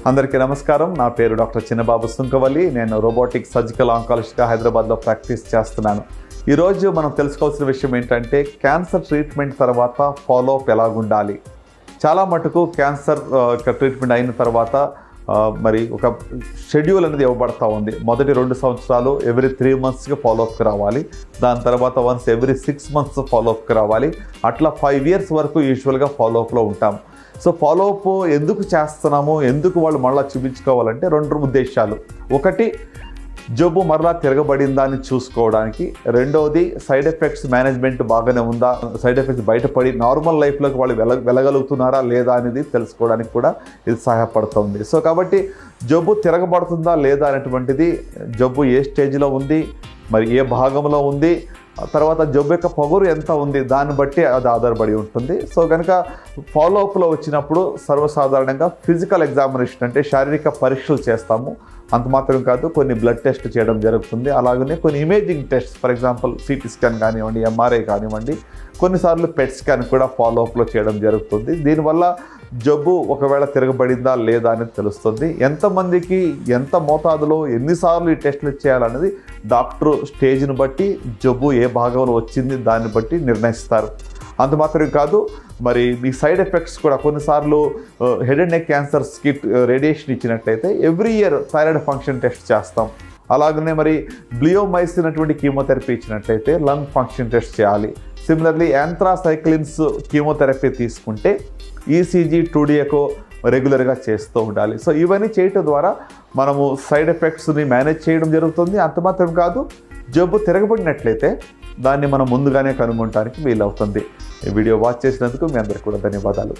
అందరికీ నమస్కారం. నా పేరు డాక్టర్ చిన్నబాబు సుంకవల్లి. నేను రోబోటిక్ సర్జికల్ ఆంకాలజిస్ట్గా హైదరాబాద్లో ప్రాక్టీస్ చేస్తున్నాను. ఈరోజు మనం తెలుసుకోవాల్సిన విషయం ఏంటంటే క్యాన్సర్ ట్రీట్మెంట్ తర్వాత ఫాలోఅప్ ఎలాగుండాలి. చాలా మటుకు క్యాన్సర్ ట్రీట్మెంట్ అయిన తర్వాత మరి ఒక షెడ్యూల్ అనేది ఇవ్వబడతా ఉంది. మొదటి 2 సంవత్సరాలు ఎవ్రీ 3 మంత్స్కి ఫాలోఅప్కి రావాలి. దాని తర్వాత వన్స్ ఎవ్రీ 6 మంత్స్ ఫాలోఅప్కి రావాలి. అట్లా 5 years వరకు యూజువల్గా ఫాలోఅప్లో ఉంటాం. సో ఫాలోఅప్ ఎందుకు చేస్తున్నాము, ఎందుకు వాళ్ళు మళ్ళీ చూపించుకోవాలంటే 2 ఉద్దేశాలు. ఒకటి, జబ్బు మరలా తిరగబడిందా అని చూసుకోవడానికి. రెండవది, సైడ్ ఎఫెక్ట్స్ మేనేజ్మెంట్ బాగానే ఉందా, సైడ్ ఎఫెక్ట్స్ బయటపడి నార్మల్ లైఫ్లోకి వాళ్ళు వెళ్ళగలుగుతున్నారా లేదా అనేది తెలుసుకోవడానికి కూడా ఇది సహాయపడుతుంది. సో కాబట్టి జబ్బు తిరగబడుతుందా లేదా అనేటువంటిది, జబ్బు ఏ స్టేజ్లో ఉంది, మరి ఏ భాగంలో ఉంది, తర్వాత జబ్బు యొక్క పొగరు ఎంత ఉంది, దాన్ని బట్టి అది ఆధారపడి ఉంటుంది. సో కనుక ఫాలోఅప్లో వచ్చినప్పుడు సర్వసాధారణంగా ఫిజికల్ ఎగ్జామినేషన్ అంటే శారీరక పరీక్షలు చేస్తాము. అంత మాత్రం కాదు, కొన్ని బ్లడ్ టెస్ట్ చేయడం జరుగుతుంది. అలాగనే కొన్ని imaging test, for example CT scan కానివ్వండి, ఎంఆర్ఐ కానివ్వండి, కొన్నిసార్లు పెట్ స్కాన్ కూడా ఫాలోఅప్లో చేయడం జరుగుతుంది. దీనివల్ల జబ్బు ఒకవేళ తిరగబడిందా లేదా అనేది తెలుస్తుంది. ఎంతమందికి ఎంత మోతాదులో ఎన్నిసార్లు ఈ టెస్టులు చేయాలనేది డాక్టర్ స్టేజ్ని బట్టి, జబ్బు ఏ భాగంలో వచ్చింది దాన్ని బట్టి నిర్ణయిస్తారు. అంత మాత్రం కాదు, మరి మీ సైడ్ ఎఫెక్ట్స్ కూడా కొన్నిసార్లు హెడ్ అండ్ నెక్ క్యాన్సర్స్కి రేడియేషన్ ఇచ్చినట్లయితే every year thyroid function test చేస్తాం. అలాగనే మరి బ్లియోమైసిన్ అటువంటి కీమోథెరపీ ఇచ్చినట్లయితే లంగ్ ఫంక్షన్ టెస్ట్ చేయాలి. సిమిలర్లీ యాంథ్రాసైక్లిన్స్ కీమోథెరపీ తీసుకుంటే ఈసీజీ 2D ఎకో రెగ్యులర్గా చేస్తూ ఉండాలి. సో ఇవన్నీ చేయటం ద్వారా మనము సైడ్ ఎఫెక్ట్స్ని మేనేజ్ చేయడం జరుగుతుంది. అంత మాత్రం కాదు, జబ్బు తిరగబడినట్లయితే దాన్ని మనం ముందుగానే కనుగొనడానికి వీలవుతుంది. ఈ వీడియో వాచ్ చేసినందుకు మీ అందరికీ కూడా ధన్యవాదాలు.